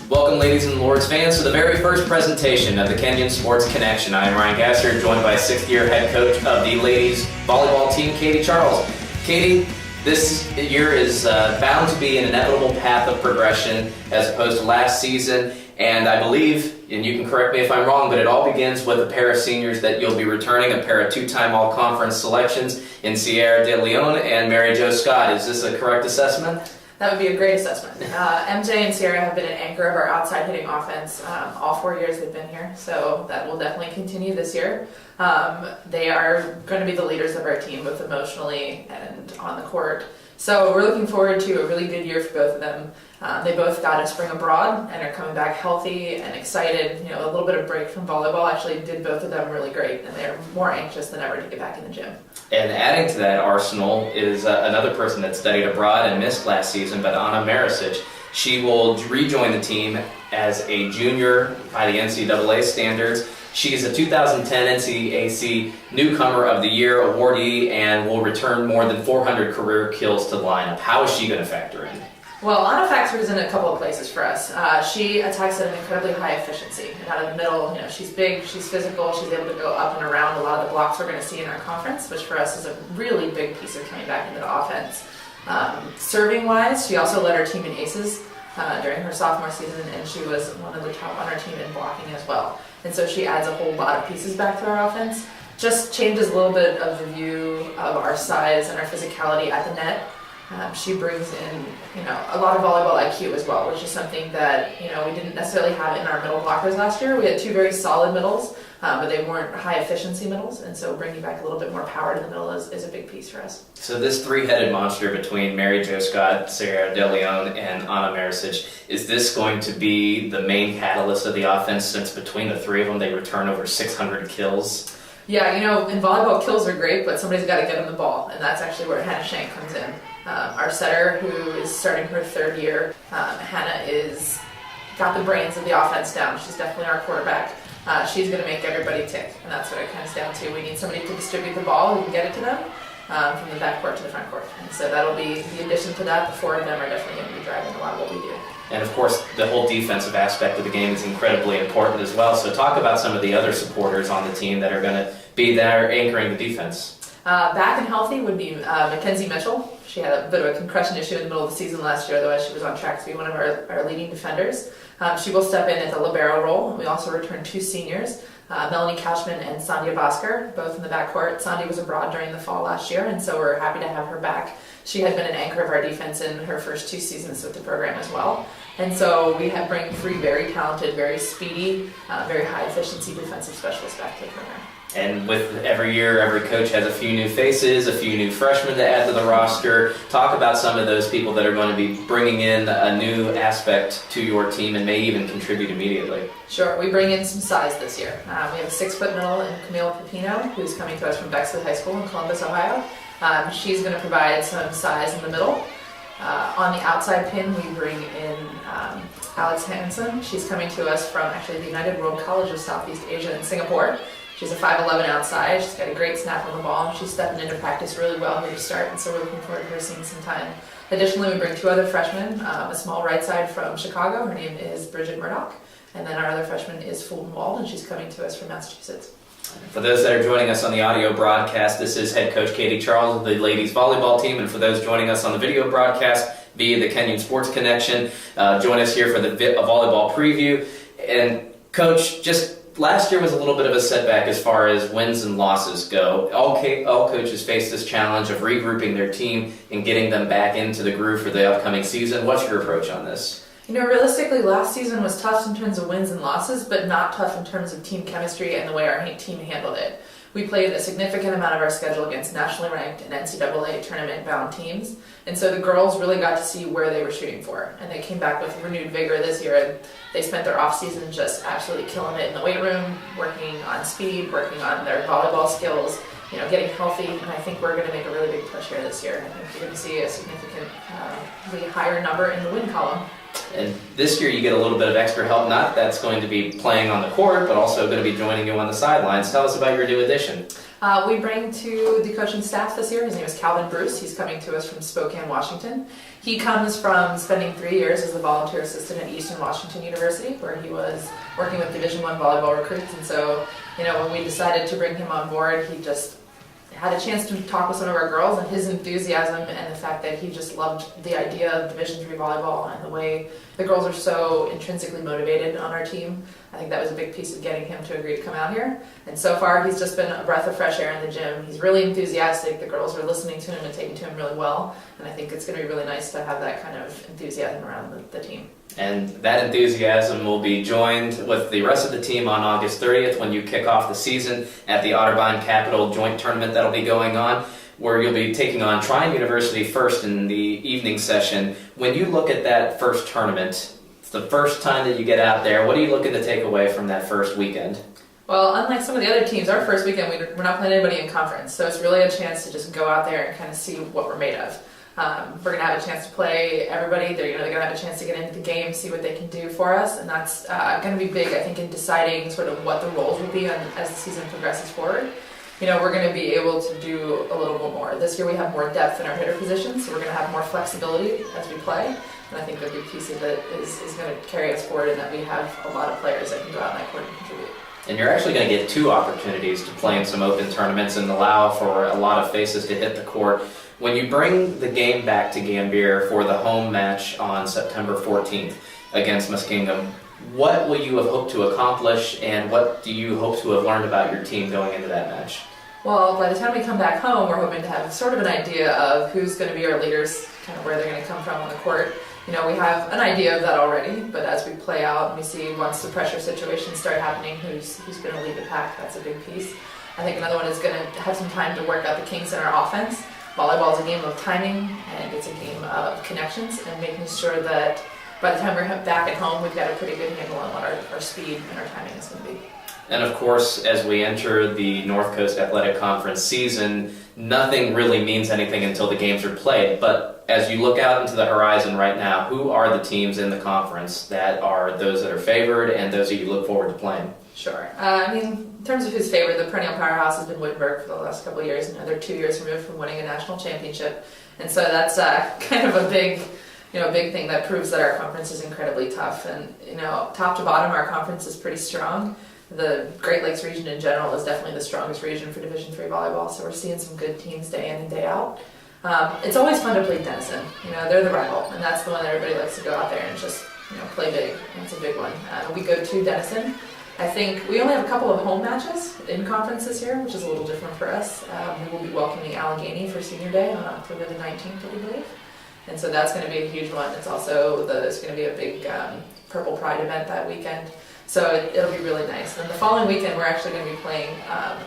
Welcome, ladies and lords fans, to the very first presentation of the Kenyon Sports Connection. I am Ryan Gasser, joined by 6th-year head coach of the ladies volleyball team, Katie Charles. Katie, this year is bound to be an inevitable path of progression as opposed to last season, and I believe, and you can correct me if I'm wrong, but it all begins with a pair of seniors that you'll be returning, a pair of two-time all-conference selections in Sierra de Leon and Mary Jo Scott. Is this a correct assessment? That would be a great assessment. MJ and Sierra have been an anchor of our outside hitting offense all 4 years they've been here, so that will definitely continue this year. They are going to be the leaders of our team, both emotionally and on the court. So we're looking forward to a really good year for both of them. They both got a spring abroad and are coming back healthy and excited. You know, a little bit of break from volleyball actually did both of them really great, and they're more anxious than ever to get back in the gym. And adding to that arsenal is another person that studied abroad and missed last season, but Anna Marisic. She will rejoin the team as a junior by the NCAA standards. She is a 2010 NCAC Newcomer of the Year awardee and will return more than 400 career kills to the lineup. How is she going to factor in? Well, Anna factors in a couple of places for us. She attacks at an incredibly high efficiency. And out of the middle, you know, she's big, she's physical, she's able to go up and around a lot of the blocks we're going to see in our conference, which for us is a really big piece of coming back into the offense. Serving-wise, she also led our team in aces during her sophomore season, and she was one of the top on our team in blocking as well. And so she adds a whole lot of pieces back to our offense. Just changes a little bit of the view of our size and our physicality at the net. She brings in, you know, a lot of volleyball IQ as well, which is something that, you know, we didn't necessarily have in our middle blockers last year. We had two very solid middles, but they weren't high efficiency middles, and so bringing back a little bit more power to the middle is a big piece for us. So this three-headed monster between Mary Jo Scott, Sierra de Leon, and Anna Marisic, is this going to be the main catalyst of the offense, since between the three of them they return over 600 kills? Yeah, you know, in volleyball kills are great, but somebody's got to get them the ball, and that's actually where Hannah Shank comes in. Our setter, who is starting her third year, Hannah is got the brains of the offense down. She's definitely our quarterback. She's going to make everybody tick, and that's what it comes down to. We need somebody to distribute the ball who can get it to them from the back court to the front court. And so that'll be the addition to that. The four of them are definitely going to be driving a lot of what we do. And of course, the whole defensive aspect of the game is incredibly important as well. So talk about some of the other supporters on the team that are going to be there anchoring the defense. Back and healthy would be Mackenzie Mitchell. She had a bit of a concussion issue in the middle of the season last year, though she was on track to be one of our leading defenders. She will step in at the libero role. We also returned two seniors, Melanie Couchman and Sandhya Bhaskar, both in the backcourt. Sandhya was abroad during the fall last year, and so we're happy to have her back. She had been an anchor of our defense in her first two seasons with the program as well. And so we have bring three very talented, very speedy, very high-efficiency defensive specialists back to the program. And with every year, every coach has a few new faces, a few new freshmen to add to the roster. Talk about some of those people that are going to be bringing in a new aspect to your team and may even contribute immediately. Sure, we bring in some size this year. We have a 6-foot middle in Camille Pepino, who's coming to us from Bexley High School in Columbus, Ohio. She's going to provide some size in the middle. On the outside pin, we bring in Alex Hansen. She's coming to us from actually the United World College of Southeast Asia in Singapore. She's a 5'11" outside. She's got a great snap on the ball, and she's stepping into practice really well here to start, and so we're looking forward to her seeing some time. Additionally, we bring two other freshmen, a small right side from Chicago. Her name is Bridget Murdoch, and then our other freshman is Fulton Wald, and she's coming to us from Massachusetts. For those that are joining us on the audio broadcast, this is head coach Katie Charles of the ladies volleyball team, and for those joining us on the video broadcast via the Kenyon Sports Connection, join us here for the volleyball preview. And coach, just last year was a little bit of a setback as far as wins and losses go. All coaches face this challenge of regrouping their team and getting them back into the groove for the upcoming season. What's your approach on this? You know, realistically, last season was tough in terms of wins and losses, but not tough in terms of team chemistry and the way our team handled it. We played a significant amount of our schedule against nationally ranked and NCAA tournament-bound teams, and so the girls really got to see where they were shooting for, and they came back with renewed vigor this year, and they spent their off-season just absolutely killing it in the weight room, working on speed, working on their volleyball skills, you know, getting healthy, and I think we're going to make a really big push here this year. I think you're going to see a significantly higher number in the win column. And this year you get a little bit of extra help, not that's going to be playing on the court, but also going to be joining you on the sidelines. Tell us about your new addition. We bring to the coaching staff this year, his name is Calvin Bruce. He's coming to us from Spokane, Washington. He comes from spending 3 years as a volunteer assistant at Eastern Washington University, where he was working with Division I volleyball recruits. And so, when we decided to bring him on board, he just had a chance to talk with some of our girls, and his enthusiasm and the fact that he just loved the idea of Division III volleyball and the way the girls are so intrinsically motivated on our team. I think that was a big piece of getting him to agree to come out here. And so far, he's just been a breath of fresh air in the gym. He's really enthusiastic. The girls are listening to him and taking to him really well. And I think it's going to be really nice to have that kind of enthusiasm around the team. And that enthusiasm will be joined with the rest of the team on August 30th when you kick off the season at the Otterbein Capital joint tournament that'll be going on, where you'll be taking on Trine University first in the evening session. When you look at that first tournament, it's the first time that you get out there. What are you looking to take away from that first weekend? Well, unlike some of the other teams, our first weekend we're not playing anybody in conference, so it's really a chance to just go out there and kind of see what we're made of. We're going to have a chance to play everybody. They're going to have a chance to get into the game, see what they can do for us, and that's going to be big, I think, in deciding sort of what the roles will be as the season progresses forward. We're going to be able to do a little bit more. This year we have more depth in our hitter positions, so we're going to have more flexibility as we play, and I think a big piece of it is going to carry us forward in that we have a lot of players that can go out in that court and contribute. And you're actually going to get 2 opportunities to play in some open tournaments and allow for a lot of faces to hit the court. When you bring the game back to Gambier for the home match on September 14th against Muskingum, what will you have hoped to accomplish, and what do you hope to have learned about your team going into that match? Well, by the time we come back home, we're hoping to have sort of an idea of who's going to be our leaders, kind of where they're going to come from on the court. We have an idea of that already, but as we play out and we see once the pressure situations start happening, who's going to lead the pack, that's a big piece. I think another one is going to have some time to work out the kinks in our offense. Volleyball is a game of timing, and it's a game of connections, and making sure that by the time we're back at home, we've got a pretty good handle on what our speed and our timing is going to be. And of course, as we enter the North Coast Athletic Conference season, nothing really means anything until the games are played. But as you look out into the horizon right now, who are the teams in the conference that are those that are favored and those that you look forward to playing? Sure. In terms of who's favored, the perennial powerhouse has been Wittenberg for the last couple of years. They're 2 years removed from winning a national championship. And so that's kind of a big thing that proves that our conference is incredibly tough. And, top to bottom, our conference is pretty strong. The Great Lakes region in general is definitely the strongest region for Division III volleyball, so we're seeing some good teams day in and day out. It's always fun to play Denison. They're the rival, and that's the one that everybody likes to go out there and just play big. That's a big one. We go to Denison. I think we only have a couple of home matches in conference this year, which is a little different for us. We will be welcoming Allegheny for Senior Day on October the 19th, I believe. And so that's going to be a huge one. It's also there's going to be a big Purple Pride event that weekend. So it'll be really nice. And then the following weekend, we're actually going to be playing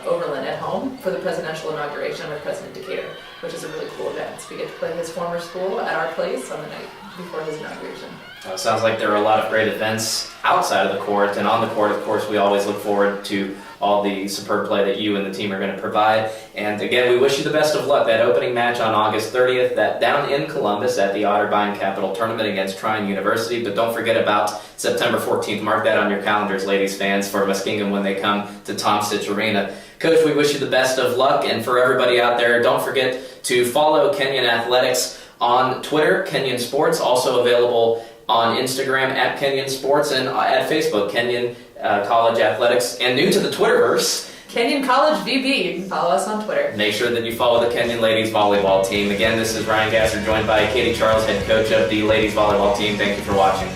Overland at home for the presidential inauguration with President Decatur, which is a really cool event. So we get to play his former school at our place on the night before his inauguration. Sounds like there are a lot of great events outside of the court, and on the court, of course, we always look forward to all the superb play that you and the team are going to provide. And again, we wish you the best of luck. That opening match on August 30th, that down in Columbus at the Otterbein Capital Tournament against Trine University. But don't forget about September 14th. Mark that on your calendars, ladies fans, for Muskingum when they come to Tom Stitch Arena. Coach, we wish you the best of luck. And for everybody out there, don't forget to follow Kenyon Athletics on Twitter, Kenyon Sports, also available on Instagram at Kenyon Sports, and at Facebook, Kenyon College Athletics, and new to the Twitterverse, Kenyon College VB. You can follow us on Twitter. Make sure that you follow the Kenyon Ladies Volleyball team. Again, this is Ryan Gasser, joined by Katie Charles, head coach of the Ladies Volleyball team. Thank you for watching.